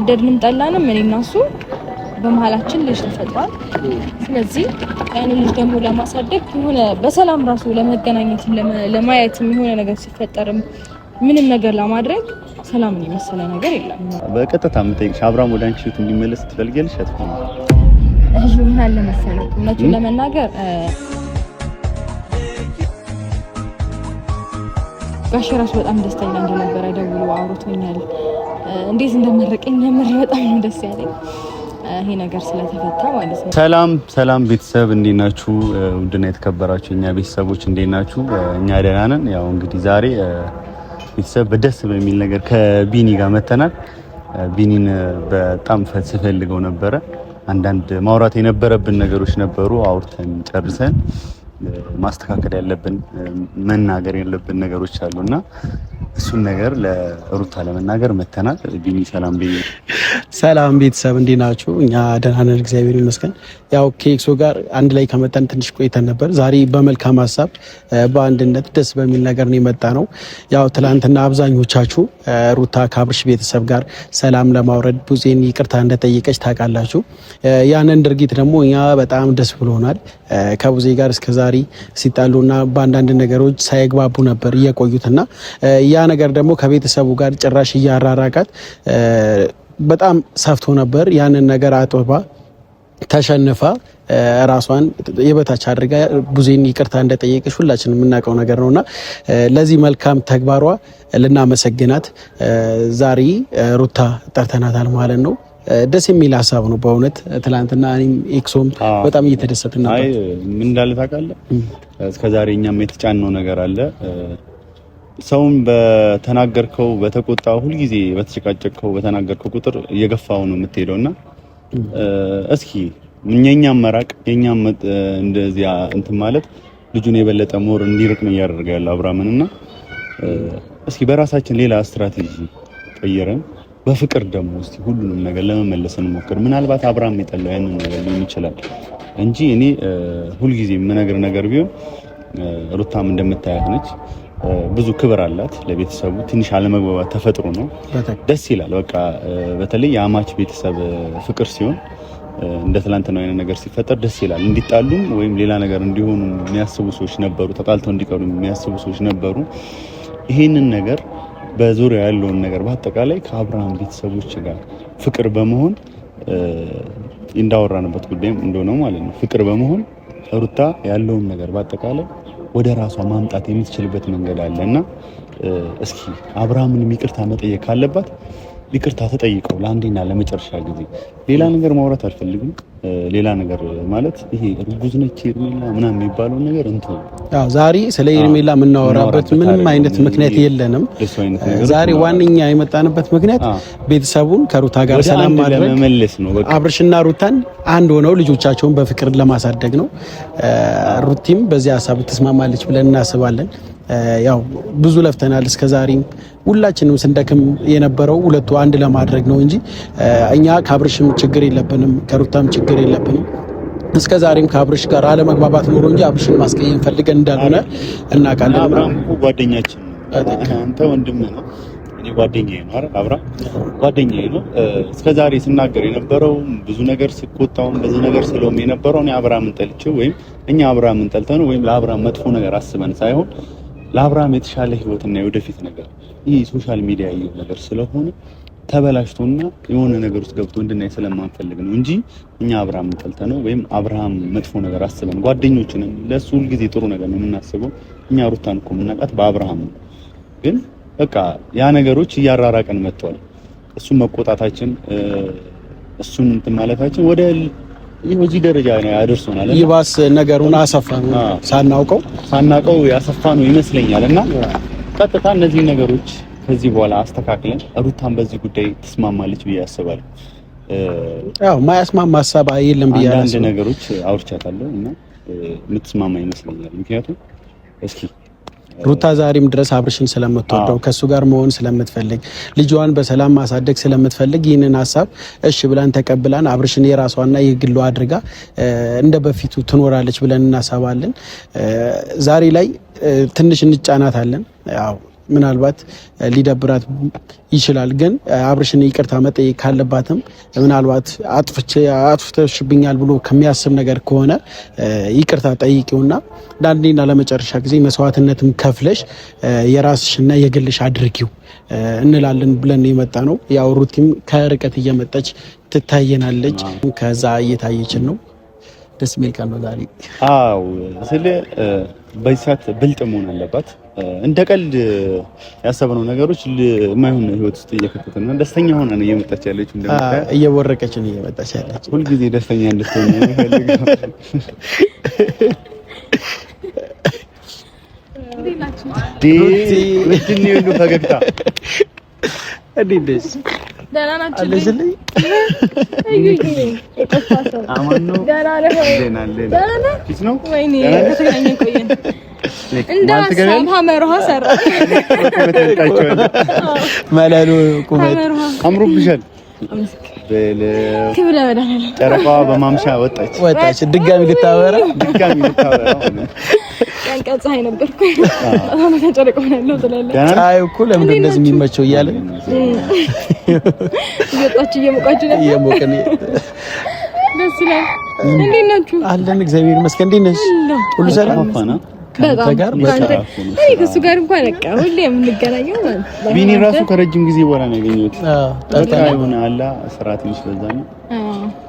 ደድንም ጠላንም እኔና እሱ በመሃላችን ልጅ ተፈጥሯል። ስለዚህ ያን ልጅ ደግሞ ለማሳደግ የሆነ በሰላም ራሱ ለመገናኘት ለማየት የሆነ ነገር ሲፈጠርም ምንም ነገር ለማድረግ ሰላምን የመሰለ ነገር የለም። በቀጥታ የምጠይቅሽ አብርሃም ወደ አንቺ እንዲመለስ ትፈልጊያለሽ? አትፈልጊም? እሺ ምን አለ መሰለኝ እውነቱን ለመናገር ጋሽ ራሱ በጣም ደስተኛ እንደነበረ ደውሎ አውርቶኛል። እንዴት እንደመረቀኝ የምር በጣም ነው ደስ ያለኝ ይሄ ነገር ስለተፈታ ማለት ነው። ሰላም ቤተሰብ እንዴት ናችሁ? ውድና የተከበራችሁ እኛ ቤተሰቦች እንዴት ናችሁ? እኛ ደህና ነን። ያው እንግዲህ ዛሬ ቤተሰብ በደስ በሚል ነገር ከቢኒ ጋር መተናል። ቢኒን በጣም ፈልገው ነበረ። አንዳንድ ማውራት የነበረብን ነገሮች ነበሩ። አውርተን ጨርሰን ማስተካከል ያለብን መናገር ያለብን ነገሮች አሉና እሱን ነገር ለሩታ ለመናገር መተናል። ቢኒ ሰላም ቤተሰብ እንዴት ናችሁ? እኛ ደህና ነን እግዚአብሔር ይመስገን። ያው ከኤክሶ ጋር አንድ ላይ ከመጣን ትንሽ ቆይተን ነበር። ዛሬ በመልካም ሀሳብ በአንድነት ደስ በሚል ነገር ነው የመጣ ነው። ያው ትላንትና አብዛኞቻችሁ ሩታ ከአብርሽ ቤተሰብ ጋር ሰላም ለማውረድ ቡዜን ይቅርታ እንደጠየቀች ታውቃላችሁ። ያንን ድርጊት ደግሞ እኛ በጣም ደስ ብሎናል። ከቡዜ ጋር እስከዛሬ ሲጣሉና በአንዳንድ ነገሮች ሳይግባቡ ነበር የቆዩትና ያ ነገር ደግሞ ከቤተሰቡ ጋር ጭራሽ እያራራቃት በጣም ሰፍቶ ነበር። ያንን ነገር አጥባ ተሸንፋ ራሷን የበታች አድርጋ ቡዜን ይቅርታ እንደጠየቀች ሁላችንም የምናውቀው ነገር ነውና ለዚህ መልካም ተግባሯ ልናመሰግናት ዛሬ ሩታ ጠርተናታል ማለት ነው። ደስ የሚል ሀሳብ ነው በእውነት። ትላንትና እኔም ኤክሶም በጣም እየተደሰትን ነበር። አይ ምን እንዳለ ታውቃለህ? እስከዛሬ እኛም የተጫነው ነገር አለ። ሰውን በተናገርከው በተቆጣው ሁልጊዜ በተጨቃጨቅከው በተናገርከው ቁጥር እየገፋው ነው የምትሄደውና እስኪ እኛም መራቅ የኛም እንደዚህ እንትን ማለት ልጁን የበለጠ ሞር እንዲርቅ ነው እያደረገ ያለው አብርሃምንና እስኪ በራሳችን ሌላ ስትራቴጂ ቀይረን በፍቅር ደግሞ እስቲ ሁሉንም ነገር ለመመለስ እንሞክር። ምናልባት አብርሃም የጠላው ያንን ነገር ሊሆን ይችላል እንጂ እኔ ሁልጊዜ የምነግር ነገር ቢሆን ሩታም እንደምታያት ነች። ብዙ ክብር አላት ለቤተሰቡ። ትንሽ አለመግባባት ተፈጥሮ ነው። ደስ ይላል። በቃ በተለይ የአማች ቤተሰብ ፍቅር ሲሆን እንደ ትላንትናው አይነት ነገር ሲፈጠር ደስ ይላል። እንዲጣሉም ወይም ሌላ ነገር እንዲሆኑ የሚያስቡ ሰዎች ነበሩ። ተጣልተው እንዲቀሩ የሚያስቡ ሰዎች ነበሩ። ይሄንን ነገር በዙሪያ ያለውን ነገር በአጠቃላይ ከአብርሃም ቤተሰቦች ጋር ፍቅር በመሆን እንዳወራንበት ጉዳይም እንደሆነ ማለት ነው። ፍቅር በመሆን ሩታ ያለውን ነገር በአጠቃላይ ወደ ራሷ ማምጣት የምትችልበት መንገድ አለና እስኪ አብርሃምን ይቅርታ መጠየቅ ካለባት ይቅርታ ተጠይቀው ለአንዴና ለመጨረሻ ጊዜ። ሌላ ነገር ማውራት አልፈልግም። ሌላ ነገር ማለት ይሄ ርጉዝ ነች ኤርሜላ ምናምን የሚባለው ነገር እንትን ያው ዛሬ ስለ ኤርሜላ የምናወራበት ምንም አይነት ምክንያት የለንም። ዛሬ ዋነኛ የመጣንበት ምክንያት ቤተሰቡን ከሩታ ጋር ሰላም ማድረግ ለመመለስ ነው። በቃ አብርሽና ሩታን አንድ ሆነው ልጆቻቸውን በፍቅር ለማሳደግ ነው። ሩቲም በዚህ ሀሳብ ትስማማለች ብለን እናስባለን። ያው ብዙ ለፍተናል እስከዛሬም ሁላችንም ስንደክም የነበረው ሁለቱ አንድ ለማድረግ ነው እንጂ እኛ ከአብርሽም ችግር የለብንም ከሩታም ችግር የለብንም። እስከዛሬም ከአብርሽ ጋር አለመግባባት ኖሮ እንጂ አብርሽን ማስቀየም ፈልገን እንዳልሆነ እናውቃለን። አብርሃም እኮ ጓደኛችን ነው። አንተ ወንድምህ ነው። እኔ ጓደኛዬ ነው። አብርሃም ጓደኛዬ ነው። እስከዛሬ ስናገር የነበረው ብዙ ነገር ስቆጣው ብዙ ነገር ስለውም የነበረው እኔ አብርሃምን ጠልቼው ወይም እኛ አብርሃምን ጠልተን ወይም ለአብርሃም መጥፎ ነገር አስበን ሳይሆን ለአብርሃም የተሻለ ህይወትና የወደፊት ነገር ይሄ ሶሻል ሚዲያ ያለው ነገር ስለሆነ ተበላሽቶና የሆነ ነገር ውስጥ ገብቶ እንድናይ ስለማንፈልግ ነው እንጂ እኛ አብርሃምን ጠልተነው ወይም አብርሃም መጥፎ ነገር አስበን ጓደኞችንም ለሱ ሁሉ ጊዜ ጥሩ ነገር ነው የምናስበው። እኛ ሩታን እኮ የምናውቃት በአብርሃም ነው። ግን በቃ ያ ነገሮች እያራራቀን መጥቷል። እሱን መቆጣታችን እሱን እንትን ማለታችን ወደ እዚህ ደረጃ ነው ያደርሶናል። ይባስ ነገሩን አሰፋነው ሳናውቀው ያሰፋነው ይመስለኛል። እና ቀጥታ እነዚህ ነገሮች ከዚህ በኋላ አስተካክለን ሩታን በዚህ ጉዳይ ትስማማለች ብዬ አስባለሁ። ያው ማያስማማ ሀሳብ የለም ብዬ አንዳንድ ነገሮች አውርቻታለሁ እና የምትስማማ ይመስለኛል። ምክንያቱም እስኪ ሩታ ዛሬም ድረስ አብርሽን ስለምትወደው ከሱ ጋር መሆን ስለምትፈልግ ልጇን በሰላም ማሳደግ ስለምትፈልግ ይህንን ሀሳብ እሺ ብላን ተቀብላን አብርሽን የራሷና የግሏ አድርጋ እንደ በፊቱ ትኖራለች ብለን እናሳባለን። ዛሬ ላይ ትንሽ እንጫናታለን። ያው ምናልባት ሊደብራት ይችላል። ግን አብርሽን ይቅርታ መጠየቅ ካለባትም ምናልባት አጥፍተሽብኛል ብሎ ከሚያስብ ነገር ከሆነ ይቅርታ ጠይቂውና ለአንዴና ለመጨረሻ ጊዜ መስዋዕትነትም ከፍለሽ የራስሽና የግልሽ አድርጊው እንላለን ብለን የመጣ ነው። ያው ሩቲም ከርቀት እየመጣች ትታየናለች። ከዛ እየታየችን ነው። ደስ የሚል ቀን ነው ዛሬ። አዎ ስለ በዚህ ሰዓት ብልጥ መሆን አለባት። እንደ ቀልድ ያሰብነው ነገሮች የማይሆን ህይወት ውስጥ እየከተተን ነው። ደስተኛ ሆና ነው እየመጣች ያለችው። እንደምታይ እየወረቀች ነው እየመጣች ያለችው። ሁሉ ጊዜ ደስተኛ እንድትሆን ነው የምፈልገው። ምንድን ነው ያለው ፈገግታ? እንዴት ነሽ? ደህና ናችሁ? አለሽልኝ? አማን ነው። ደህና ነህ? ፊት ነው? ወይኔ ከተገናኘ ቆየን። እንዳሰብ ሀመርሃ ሰራ መላሉ ቁመት አምሮብሻል። ክብረ መድኃኒዓለም ጨረቃዋ በማምሻ ወጣች። ድጋሚ ልታበራ ቀን ፀሐይ ነበርኩ። አሁን ተጨረቀው ነው ትላለህ። ፀሐይ እኮ ለምን እንደዚህ የሚመቸው እያለ እየወጣች እየሞቃች ነው። እየሞቀን ደስ ይላል። እንዴት ናችሁ? አለን እግዚአብሔር ይመስገን። እንዴት ነሽ? ሁሉ ሰላም ነው? ከሱ ጋር እንኳን በቃ ሁሌ የምንገናኘው ማለት ነው። ቢኒ ራሱ ከረጅም ጊዜ በኋላ ነው ያገኘሁት። በቃ የሆነ አላ ስራ ትንሽ በዛ ነው።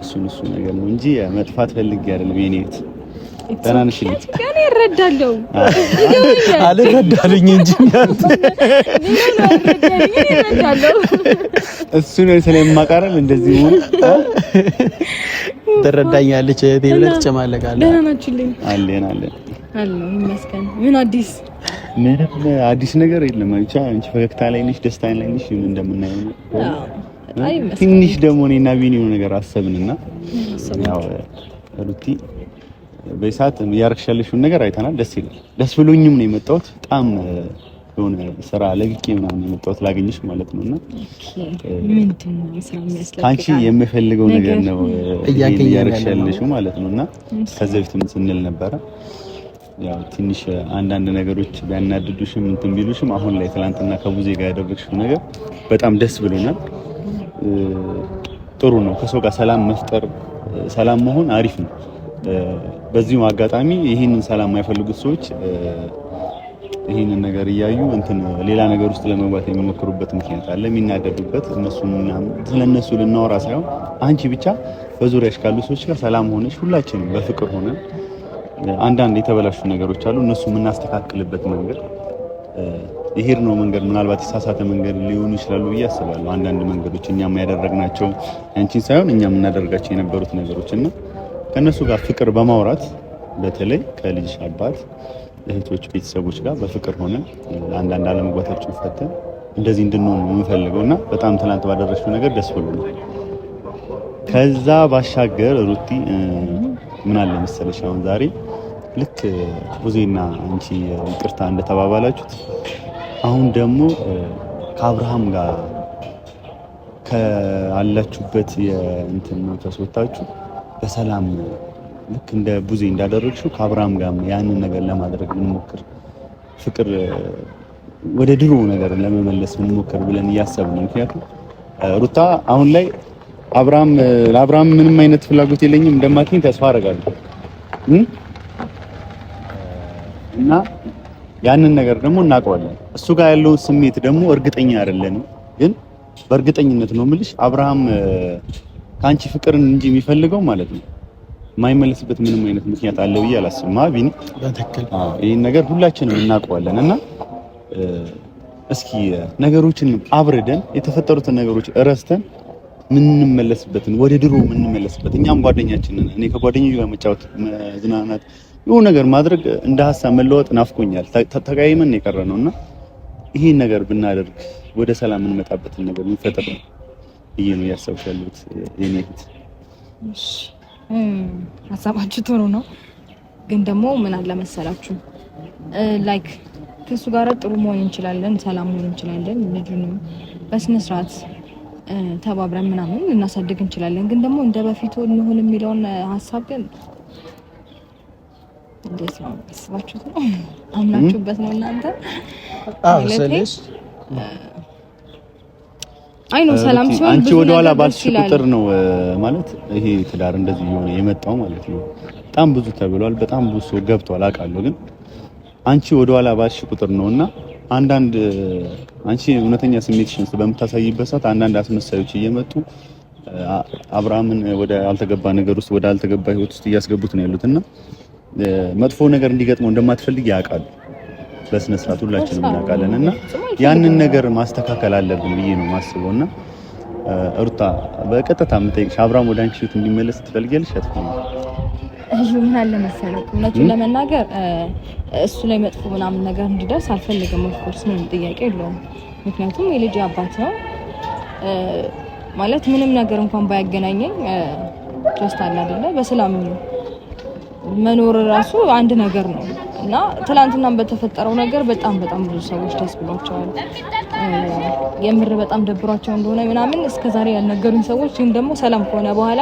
እሱ ነገር ነው እንጂ መጥፋት ፈልጌ አይደለም። የኔት ደህና ነሽ? እኔ እረዳለሁ አልረዳልኝ እንጂ እሱ ነው ስለማቃረል እንደዚህ ሆነ። ትረዳኛለች እህቴ ብለህ ትጨማለቃለህ። ደህና ናችሁልኝ? አለን አሎ ይመስገን። ምን አዲስ ነገር የለም። ብቻ አንቺ ፈገግታ ላይ ነሽ፣ ደስታ ላይ ነሽ። ምን እንደምናየው ነው። ትንሽ ደግሞ እኔና ቢኒ የሆነ ነገር አሰብንና ያው ሩቲ በሰዓት ያርክሻለሽውን ነገር አይተናል። ደስ ይላል። ደስ ብሎኝም ነው የመጣሁት። በጣም የሆነ ስራ ለግቄ ምናምን የመጣሁት ላገኝሽ ማለት ነውና ምንድነው ስራ የሚያስፈልግ አንቺ የምፈልገው ነገር ነው ያርክሻለሽው ማለት ነውና ከዚህ በፊትም ስንል ነበረ። ያው ትንሽ አንዳንድ ነገሮች ቢያናድዱሽም እንትን ቢሉሽም አሁን ላይ ትላንትና ከቡዜ ጋር ያደረግሽው ነገር በጣም ደስ ብሎናል። ጥሩ ነው። ከሰው ጋር ሰላም መፍጠር፣ ሰላም መሆን አሪፍ ነው። በዚሁ አጋጣሚ ይሄንን ሰላም የማይፈልጉት ሰዎች ይሄንን ነገር እያዩ እንትን ሌላ ነገር ውስጥ ለመግባት የሚሞክሩበት ምክንያት አለ፣ የሚናደዱበት። ስለነሱ ልናወራ ሳይሆን አንቺ ብቻ በዙሪያሽ ካሉ ሰዎች ጋር ሰላም ሆነሽ ሁላችንም በፍቅር ሆነን አንዳንድ የተበላሹ ነገሮች አሉ፣ እነሱ የምናስተካክልበት መንገድ የሄድነው መንገድ ምናልባት የተሳሳተ መንገድ ሊሆኑ ይችላሉ ብዬ አስባለሁ። አንዳንድ መንገዶች እኛም ያደረግናቸው አንቺን ሳይሆን እኛም እናደርጋቸው የነበሩት ነገሮች እና ከነሱ ጋር ፍቅር በማውራት በተለይ ከልጅሽ አባት፣ እህቶች፣ ቤተሰቦች ጋር በፍቅር ሆነን አንዳንድ አለመግባባቶችን ፈተን እንደዚህ እንድንሆን ነው የምፈልገውና በጣም ትናንት ባደረግሽው ነገር ደስ ብሎኛል። ከዛ ባሻገር ሩቲ ምን አለ መሰለሽ አሁን ዛሬ ልክ ቡዜና አንቺ ይቅርታ እንደተባባላችሁት አሁን ደግሞ ከአብርሃም ጋር ካላችሁበት የእንትን መንፈስ ወጣችሁ በሰላም ልክ እንደ ቡዜ እንዳደረግሽው ከአብርሃም ጋር ያንን ነገር ለማድረግ እንሞክር፣ ፍቅር ወደ ድሮ ነገር ለመመለስ እንሞክር ብለን እያሰብን ነው። ምክንያቱም ሩታ አሁን ላይ ለአብርሃም ምንም አይነት ፍላጎት የለኝም እንደማትኝ ተስፋ አደርጋለሁ እና ያንን ነገር ደግሞ እናውቀዋለን። እሱ ጋር ያለው ስሜት ደግሞ እርግጠኛ አይደለንም፣ ግን በእርግጠኝነት ነው የምልሽ አብርሃም ከአንቺ ፍቅርን እንጂ የሚፈልገው ማለት ነው የማይመለስበት ምንም አይነት ምክንያት አለ ብዬ አላስብም። ቢኒ በትክክል ይሄን ነገር ሁላችንም እናውቀዋለን እና እስኪ ነገሮችን አብረደን የተፈጠሩትን ነገሮች እረስተን ምንመለስበትን ወደ ድሮ ምንመለስበት እኛም ጓደኛችንን እኔ ከጓደኛዬ ጋር መጫወት መዝናናት የሆነ ነገር ማድረግ እንደ ሀሳብ መለወጥ ናፍቆኛል። ተቀያይመን የቀረ ነውና ይሄን ነገር ብናደርግ ወደ ሰላም እንመጣበትን ነገር እንፈጥር ነው ይሄ ነው ያሰብኩት ያሉት የኔ እህት። እሺ ሀሳባችሁ ጥሩ ነው፣ ግን ደግሞ ምን አለ መሰላችሁ ላይክ ከሱ ጋር ጥሩ መሆን እንችላለን፣ ሰላም መሆን እንችላለን፣ ልጁንም በስነ ስርዓት ተባብረን ምናምን እናሳድግ እንችላለን። ግን ደግሞ እንደ በፊቱ እንሆን የሚለውን ሀሳብ ግን እንዴት ነው አስባችሁት ነው አምናችሁበት ነው እናንተ? ስለዚህ አይ ነው ሰላም ሲሆን አንቺ ወደ ኋላ ባልሽ ቁጥር ነው ማለት ይሄ ትዳር እንደዚህ የሆነ የመጣው ማለት ነው። በጣም ብዙ ተብሏል፣ በጣም ብዙ ሰው ገብቷል አውቃለሁ። ግን አንቺ ወደ ኋላ ባልሽ ቁጥር ነውና አንዳንድ አንቺ እውነተኛ ስሜትሽን በምታሳይበት ሰዓት አንዳንድ አስመሳዮች እየመጡ አብርሃምን ወደ አልተገባ ነገር ውስጥ ወደ አልተገባ ህይወት ውስጥ እያስገቡት ነው ያሉትና መጥፎ ነገር እንዲገጥመው እንደማትፈልጊ ያውቃሉ። በስነ ስርዓት ሁላችንም እናውቃለን እና ያንን ነገር ማስተካከል አለብን ብዬ ነው ማስበውና ሩታ በቀጥታ የምጠይቅሽ አብርሃም ወደ አንቺ ህይወት እንዲመለስ ትፈልጊያለሽ? ምን አለ መሰለህ እውነቱን ለመናገር እሱ ላይ መጥፎ ምናምን ነገር እንዲደርስ አልፈልግም። ኦፍ ኮርስ ምንም ጥያቄ የለውም። ምክንያቱም የልጅ አባት ነው ማለት ምንም ነገር እንኳን ባያገናኘኝ ጀስት አለ አይደለ በሰላም መኖር ራሱ አንድ ነገር ነው እና ትላንትናም በተፈጠረው ነገር በጣም ብዙ ሰዎች ደስ ብሏቸዋል። የምር በጣም ደብሯቸው እንደሆነ ምናምን እስከዛሬ ያልነገሩኝ ሰዎች ግን ደግሞ ሰላም ከሆነ በኋላ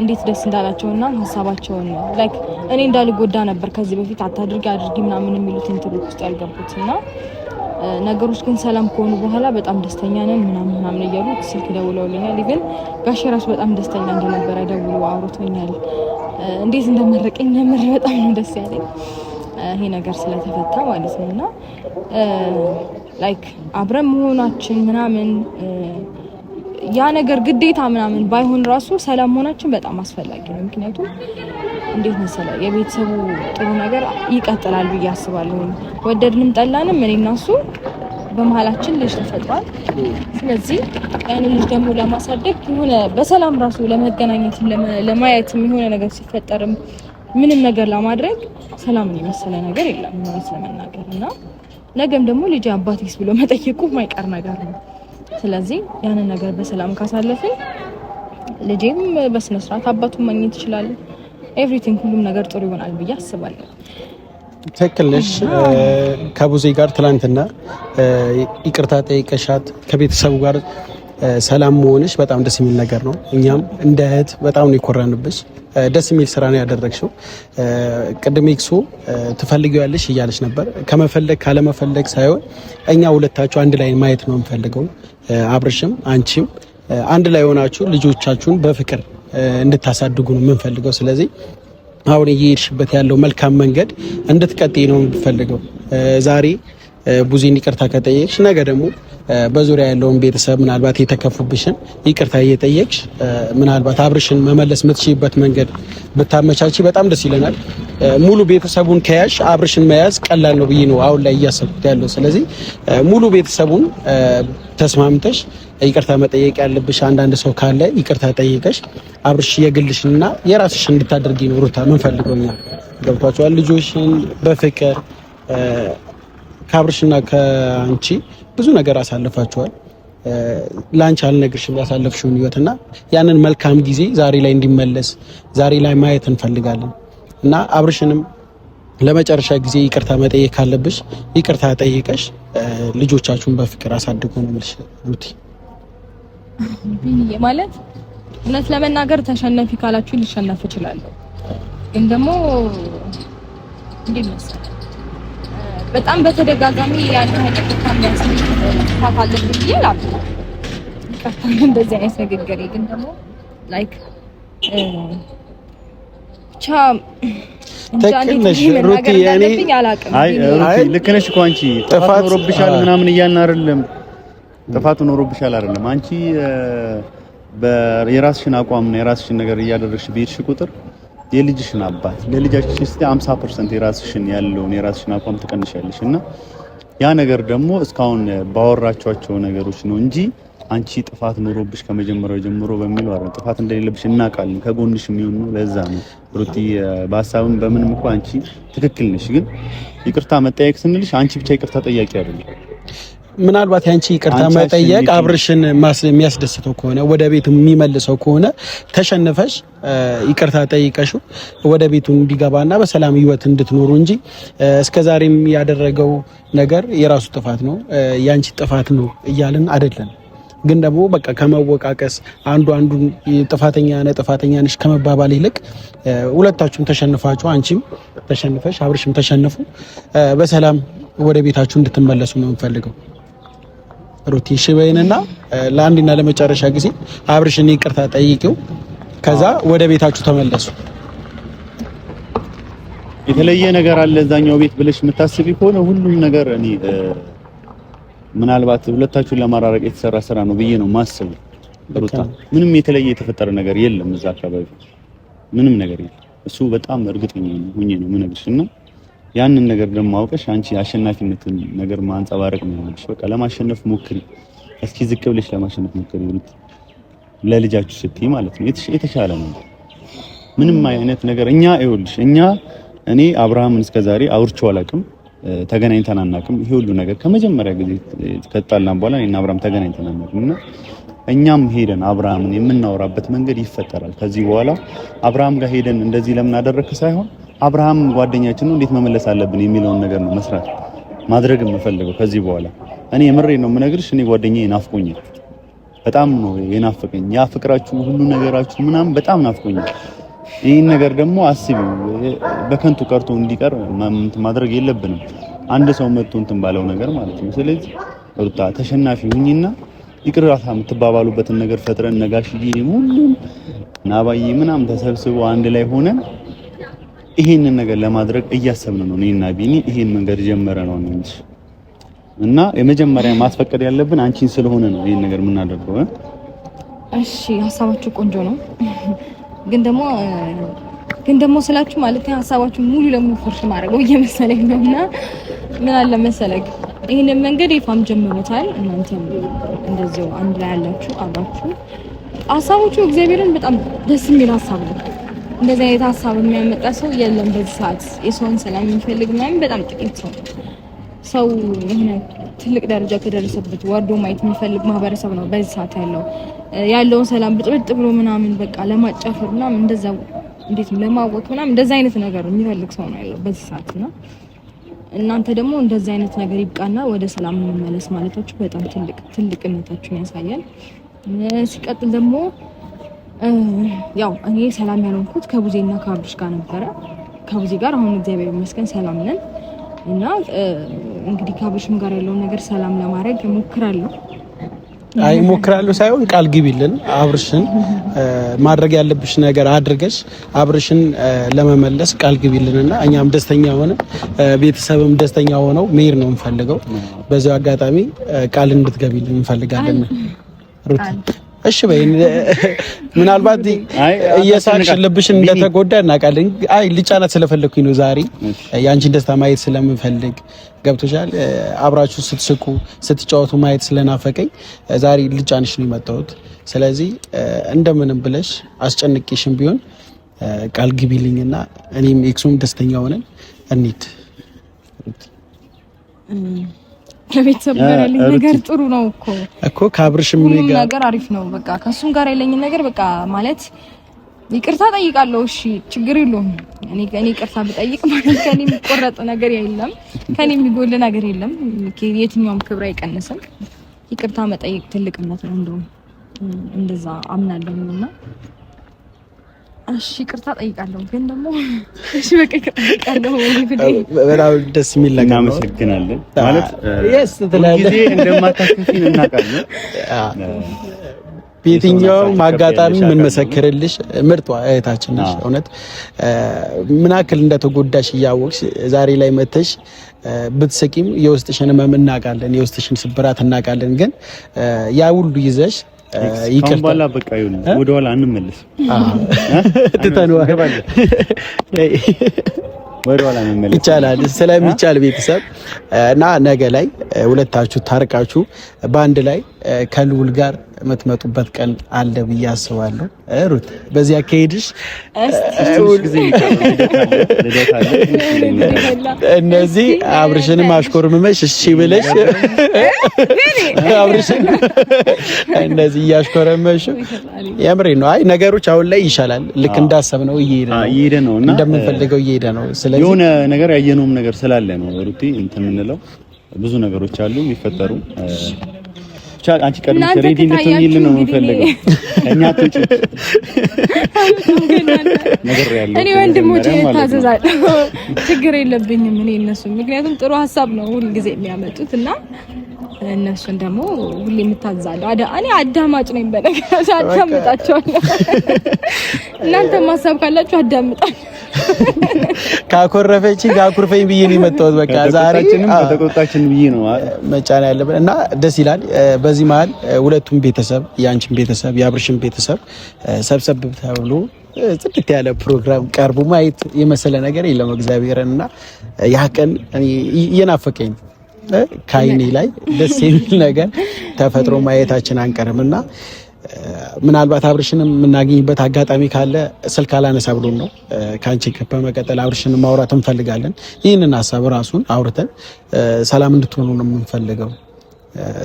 እንዴት ደስ እንዳላቸውና ሀሳባቸውን ላይክ እኔ እንዳልጎዳ ነበር ከዚህ በፊት አታድርጊ አድርጊ ምናምን የሚሉት ኢንተርቪው ውስጥ ያልገቡትና ነገሮች ግን ሰላም ከሆኑ በኋላ በጣም ደስተኛ ነን ምናምን እያሉ ስልክ ደውለውልኛል። ግን ጋሼ ራሱ በጣም ደስተኛ እንደነበረ ደውሎ አውርቶኛል። እንዴት እንደመረቀኝ የምር በጣም ነው ደስ ያለኝ ይሄ ነገር ስለተፈታ ማለት ነውና ላይክ አብረን መሆናችን ምናምን ያ ነገር ግዴታ ምናምን ባይሆን ራሱ ሰላም መሆናችን በጣም አስፈላጊ ነው። ምክንያቱም እንዴት መሰለህ የቤተሰቡ ጥሩ ነገር ይቀጥላል ብዬ አስባለሁ። ወደድንም ጠላንም እኔና እሱ በመሀላችን ልጅ ተፈጥሯል። ስለዚህ ያን ልጅ ደግሞ ለማሳደግ የሆነ በሰላም ራሱ ለመገናኘት ለማየት የሆነ ነገር ሲፈጠርም ምንም ነገር ለማድረግ ሰላምን የመሰለ ነገር የለም ማለት ለመናገርና ነገም ደግሞ ልጅ አባቴስ ብሎ መጠየቁ የማይቀር ነገር ነው። ስለዚህ ያንን ነገር በሰላም ካሳለፍን ልጄም በስነ ስርዓት አባቱን ማግኘት ይችላል። ኤቭሪቲንግ ሁሉም ነገር ጥሩ ይሆናል ብዬ አስባለሁ። ትክክል ነሽ። ከቡዜ ጋር ትላንትና ይቅርታ ጠይቀሻት ከቤተሰቡ ጋር ሰላም መሆንሽ በጣም ደስ የሚል ነገር ነው። እኛም እንደ እህት በጣም ነው የኮራንብሽ። ደስ የሚል ስራ ነው ያደረግሽው። ቅድም ኤክሶ ትፈልጊያለሽ እያለች ነበር። ከመፈለግ ካለመፈለግ ሳይሆን እኛ ሁለታችሁ አንድ ላይ ማየት ነው የምፈልገው። አብርሽም አንቺም አንድ ላይ ሆናችሁ ልጆቻችሁን በፍቅር እንድታሳድጉ ነው የምንፈልገው። ስለዚህ አሁን እየሄድሽበት ያለው መልካም መንገድ እንድትቀጥይ ነው የምፈልገው። ዛሬ ቡዜን ይቅርታ ከጠየቅሽ ነገ ደግሞ በዙሪያ ያለውን ቤተሰብ ምናልባት የተከፉብሽን ይቅርታ እየጠየቅሽ ምናልባት አብርሽን መመለስ የምትችይበት መንገድ ብታመቻቺ በጣም ደስ ይለናል። ሙሉ ቤተሰቡን ከያሽ አብርሽን መያዝ ቀላል ነው ብዬ ነው አሁን ላይ እያሰብኩት ያለው። ስለዚህ ሙሉ ቤተሰቡን ተስማምተሽ ይቅርታ መጠየቅ ያለብሽ አንዳንድ ሰው ካለ ይቅርታ ጠይቀሽ አብርሽ የግልሽንና የራስሽን እንድታደርጊ ነው ሩታ ምን ፈልገውኛ ገብቷቸዋል። ልጆችን በፍቅር ከአብርሽና ከአንቺ ብዙ ነገር አሳልፋችኋል። ላንቺ አልነግርሽም ያሳለፍሽውን ህይወትና ያንን መልካም ጊዜ ዛሬ ላይ እንዲመለስ ዛሬ ላይ ማየት እንፈልጋለን እና አብርሽንም ለመጨረሻ ጊዜ ይቅርታ መጠየቅ ካለብሽ ይቅርታ ጠይቀሽ ልጆቻችሁን በፍቅር አሳድጉ ነው የምልሽ ሩቲ። ማለት እውነት ለመናገር ተሸነፊ ካላችሁ ሊሸነፍ ይችላል። ግን ደግሞ እንዴት መሰለህ በጣም በተደጋጋሚ ያን ነገር ታምያስልኝ ታፋለኝ ይላል። ከታም እንደዚህ አይነት ነገር ግን ደግሞ ላይክ ተከነሽ ሩቲ ያኔ አይ ሩቲ ልክ ነሽ እኮ አንቺ ጥፋት ኖሮብሻል ምናምን እያልን አይደለም። ጥፋቱ ኖሮብሻል አይደለም። አንቺ የራስሽን አቋም ነው የራስሽን ነገር እያደረግሽ በሄድሽ ቁጥር የልጅሽን አባት ለልጃችሽ እስቲ 50% የራስሽን ያለውን የራስሽን አቋም ትቀንሻለሽ እና ያ ነገር ደግሞ እስካሁን ባወራቿቸው ነገሮች ነው እንጂ አንቺ ጥፋት ኖሮብሽ ከመጀመሪያው ጀምሮ በሚለው አይደል። ጥፋት እንደሌለብሽ እናውቃለን። ከጎንሽ የሚሆን ነው። ለዛ ነው ሩቲ በሀሳብም በምንም እኮ አንቺ ትክክል ነሽ። ግን ይቅርታ መጠየቅ ስንልሽ አንቺ ብቻ ይቅርታ ጠያቂ አይደለም። ምናልባት ያንቺ ይቅርታ መጠየቅ አብርሽን የሚያስደስተው ከሆነ ወደ ቤቱ የሚመልሰው ከሆነ ተሸንፈሽ ይቅርታ ጠይቀሽው ወደ ቤቱ እንዲገባና በሰላም ህይወት እንድትኖሩ እንጂ እስከዛሬም ያደረገው ነገር የራሱ ጥፋት ነው ያንቺ ጥፋት ነው እያልን አይደለም። ግን ደግሞ በቃ ከመወቃቀስ አንዱን ጥፋተኛ ነሽ ከመባባል ይልቅ ሁለታችሁም ተሸንፋችሁ አንቺም ተሸንፈሽ አብርሽም ተሸንፉ በሰላም ወደ ቤታችሁ እንድትመለሱ ነው የምፈልገው። ሩቲ ሽበይንና ለአንድና ለመጨረሻ ጊዜ አብርሽን ይቅርታ ጠይቂው፣ ከዛ ወደ ቤታችሁ ተመለሱ። የተለየ ነገር አለ እዛኛው ቤት ብለሽ የምታስቢ ከሆነ ሁሉም ነገር እኔ ምናልባት ሁለታችሁን ለማራረቅ የተሰራ ስራ ነው ብዬ ነው ማስበው። ሩታ ምንም የተለየ የተፈጠረ ነገር የለም እዛ አካባቢ ምንም ነገር የለም። እሱ በጣም እርግጠኛ ሆኜ ነው የምነግርሽና ያንን ነገር ደግሞ አውቀሽ አንቺ አሸናፊነትን ነገር ማንጸባረቅ ነው ያለሽ። በቃ ለማሸነፍ ሞክሪ፣ እስኪ ዝቅ ብለሽ ለማሸነፍ ሞክሪ ሩት፣ ለልጃችሁ ስትይ ማለት ነው የተሻለ ነው። ምንም አይነት ነገር እኔ አብርሃምን እስከዛሬ አውርቼው አላውቅም፣ ተገናኝተን አናውቅም። ይሄ ሁሉ ነገር ከመጀመሪያ ጊዜ ከተጣላን በኋላ እኔና አብርሃም ተገናኝተን አናውቅምና እኛም ሄደን አብርሃምን የምናወራበት መንገድ ይፈጠራል። ከዚህ በኋላ አብርሃም ጋር ሄደን እንደዚህ ለምን አደረክ ሳይሆን አብርሃም ጓደኛችን ነው እንዴት መመለስ አለብን የሚለውን ነገር ነው መስራት ማድረግ የምፈልገው ከዚህ በኋላ። እኔ የምሬን ነው የምነግርሽ፣ እኔ ጓደኛዬ ናፍቆኛል፣ በጣም ነው የናፈቀኝ። ያ ፍቅራችሁ ሁሉ ነገራችሁ ምናምን በጣም ናፍቆኛል። ይህን ነገር ደግሞ አስቢው፣ በከንቱ ቀርቶ እንዲቀር ማድረግ የለብንም። አንድ ሰው መጥቶ እንትን ባለው ነገር ማለት ነው። ስለዚህ ሩታ ተሸናፊ ሁኚና ይቅርታ የምትባባሉበትን ነገር ፈጥረን ነጋሽዬ ሁሉም ናባዬ ምናምን ተሰብስበው አንድ ላይ ሆነን ይሄንን ነገር ለማድረግ እያሰብን ነው። እኔና ቢኒ ይሄን መንገድ ጀመረ ነው እንጂ እና የመጀመሪያ ማስፈቀድ ያለብን አንቺን ስለሆነ ነው ይሄን ነገር የምናደርገው። እሺ ሀሳባችሁ ቆንጆ ነው፣ ግን ደግሞ ስላችሁ ማለት ሀሳባችሁ ሙሉ ለሙሉ ፍርሽ ማድረግ እየመሰለኝ ነውና ምን አለ መሰለኝ ይሄንን መንገድ ይፋም ጀምሮታል። እናንተም እንደዚሁ አንድ ላይ ያላችሁ አብራችሁ ሀሳቦቹ እግዚአብሔርን በጣም ደስ የሚል ሀሳብ ነው። እንደዚህ አይነት ሀሳብ የሚያመጣ ሰው የለም በዚህ ሰዓት። የሰውን ሰላም የሚፈልግ ምናምን በጣም ጥቂት ሰው የሆነ ትልቅ ደረጃ ከደረሰበት ወርዶ ማየት የሚፈልግ ማህበረሰብ ነው በዚህ ሰዓት ያለውን ሰላም ብጥብጥ ብሎ ምናምን በቃ ለማጫፈር ምናምን እንደዛ እንዴት ለማወቅ ምናምን እንደዛ አይነት ነገር የሚፈልግ ሰው ነው ያለው በዚህ ሰዓትና እናንተ ደግሞ እንደዛ አይነት ነገር ይብቃና ወደ ሰላም እንመለስ ማለታችሁ በጣም ትልቅነታችሁን ያሳያል። ሲቀጥል ደግሞ ያው እኔ ሰላም ያልሆንኩት ከቡዜና ከአብርሽ ጋር ነበረ። ከቡዜ ጋር አሁን እግዚአብሔር ይመስገን ሰላም ነን እና እንግዲህ ከአብርሽም ጋር ያለውን ነገር ሰላም ለማድረግ እሞክራለሁ። እሞክራለሁ ሳይሆን ቃል ግቢልን፣ አብርሽን ማድረግ ያለብሽ ነገር አድርገሽ አብርሽን ለመመለስ ቃል ግቢልንና እኛም ደስተኛ ሆነን ቤተሰብም ደስተኛ ሆነው መሄድ ነው የምፈልገው። በዚያው አጋጣሚ ቃል እንድትገቢልን እንፈልጋለን ሩት። እሺ በይ። ምናልባት እየሳቅሽ ልብሽን እንደተጎዳ እናውቃለን። ልጫናት ስለፈለኩኝ ነው ዛሬ ያንቺን ደስታ ማየት ስለምፈልግ ገብቶሻል። አብራችሁ ስትስቁ ስትጫወቱ ማየት ስለናፈቀኝ ዛሬ ልጫንሽ ነው የመጣሁት። ስለዚህ እንደምንም ብለሽ አስጨንቄሽም ቢሆን ቃል ግቢልኝና እኔም ኤክሱም ደስተኛ ሆነን እንሂድ። ከቤተሰብ ጋር ያለኝ ነገር ጥሩ ነው እኮ ከአብርሽም ነገር አሪፍ ነው። በቃ ከሱም ጋር ያለኝ ነገር በቃ ማለት ይቅርታ ጠይቃለሁ። እሺ ችግር የለውም። እኔ ይቅርታ ብጠይቅ ማለት ከኔ የሚቆረጥ ነገር የለም፣ ከኔ የሚጎል ነገር የለም። የትኛውም ክብር አይቀንስም። ይቅርታ መጠየቅ ትልቅነት ነው። እንደውም እንደዛ አምናለሁና እሺ ይቅርታ ጠይቃለሁ። ግን ደግሞ እሺ በቃ ጠይቃለሁ። በጣም ደስ የሚል ነገር ነው። እናመሰግናለን ማለት ጊዜ እንደማታስከፊን እናውቃለን። በየትኛውም አጋጣሚ ምን መሰክርልሽ ምርጧ እህታችን ነሽ። እውነት ምን ያክል እንደተጎዳሽ እያወቅሽ ዛሬ ላይ መተሽ ብትስቂም የውስጥሽን ህመም እናውቃለን፣ የውስጥሽን ስብራት እናውቃለን። ግን ያ ሁሉ ይዘሽ ይቀርባላ በቃ ይሁን፣ ወደ ኋላ አንመለስ። ትተነዋል ወደ ኋላ አንመለስ ይቻላል ስለሚቻል ቤተሰብ እና ነገ ላይ ሁለታችሁ ታርቃችሁ በአንድ ላይ ከልውል ጋር የምትመጡበት ቀን አለ ብዬ አስባለሁ። ሩት በዚህ አካሄድሽ እነዚህ አብርሽንም አሽኮርምመሽ እሺ ብለሽ አብርሽን እነዚህ እያሽኮረመሽ የምሬን ነው። አይ ነገሮች አሁን ላይ ይሻላል። ልክ እንዳሰብነው እየሄደ ነው እና እንደምንፈልገው እየሄደ ነው። ስለዚህ የሆነ ነገር ያየነውም ነገር ስላለ ነው ሩቲ እንትን የምንለው ብዙ ነገሮች አሉ የሚፈጠሩ ብቻ አንቺ ቀድመሽ ሬዲ እንድትሆኚልን ነው የምፈልገው። እኛ አትውጪ ነገር ያለው እኔ ወንድሞቼ ታዘዛለሁ፣ ችግር የለብኝም እኔ እነሱ ምክንያቱም ጥሩ ሀሳብ ነው ሁሉ ጊዜ የሚያመጡት እና እነሱን ደግሞ ሁሌ የምታዛለው እኔ አዳማጭ ነኝ። በነገራችን አዳምጣቸዋለሁ። እናንተ ማሳብ ካላችሁ አዳምጣለሁ። ካኮረፈች ጋኩርፈኝ ብዬ ነው የመጣሁት። በቃ ዛሬ ተቆጣችን ብዬ ነው መጫን ያለብን እና ደስ ይላል። በዚህ መሀል ሁለቱም ቤተሰብ የአንቺን ቤተሰብ የአብርሽን ቤተሰብ ሰብሰብ ተብሎ ጽድት ያለ ፕሮግራም ቀርቡ ማየት የመሰለ ነገር የለም እግዚአብሔርን እና ያ ቀን እየናፈቀኝ ካይኔ ላይ ደስ የሚል ነገር ተፈጥሮ ማየታችን አንቀርምና ምናልባት አብርሽንም የምናገኝበት አጋጣሚ ካለ ስልክ አላነሳ ብሎን ነው። ካንቺ በመቀጠል አብርሽንም ማውራት እንፈልጋለን። ይህንን ሀሳብ ራሱን አውርተን ሰላም እንድትሆኑ ነው የምንፈልገው።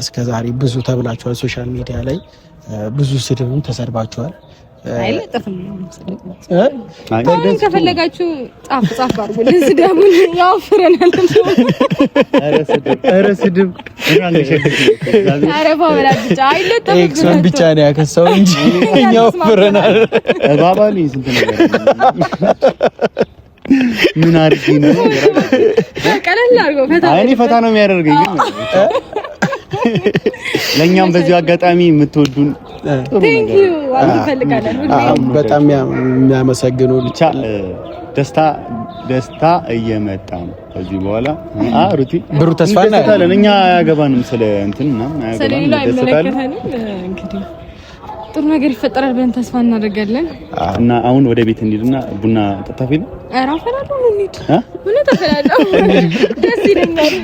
እስከዛሬ ብዙ ተብላችኋል፣ ሶሻል ሚዲያ ላይ ብዙ ስድብም ተሰድባችኋል። አይለጥፍም ከፈለጋችሁ ጻፍ አድርጉልን። ስደቡን ያወፍረናል። ኧረ ስድብ ኤክሶን ብቻ ነው ያከሳው እንጂ ያወፍረናል። ባባሊ ስንት ነገር ምን አድርጊ ነው ቀለል አድርጎ ፈታ ነው የሚያደርገኝ። ለኛም በዚህ አጋጣሚ የምትወዱን ጥሩ ነገር በጣም የሚያመሰግኑ ብቻ ደስታ እየመጣ ነው። ከዚህ በኋላ ሩቲ ብሩ ተስፋ እናያለን። እኛ አያገባንም ስለ እንትና አያገባንም። እንግዲህ ጥሩ ነገር ይፈጠራል ብለን ተስፋ እናደርጋለን። እና አሁን ወደ ቤት እንሂድና ቡና ጠጣፊ ነው። ኧረ አፈራለሁ። እንሂድ። ምን ተፈራለሁ? ደስ ይለኛል።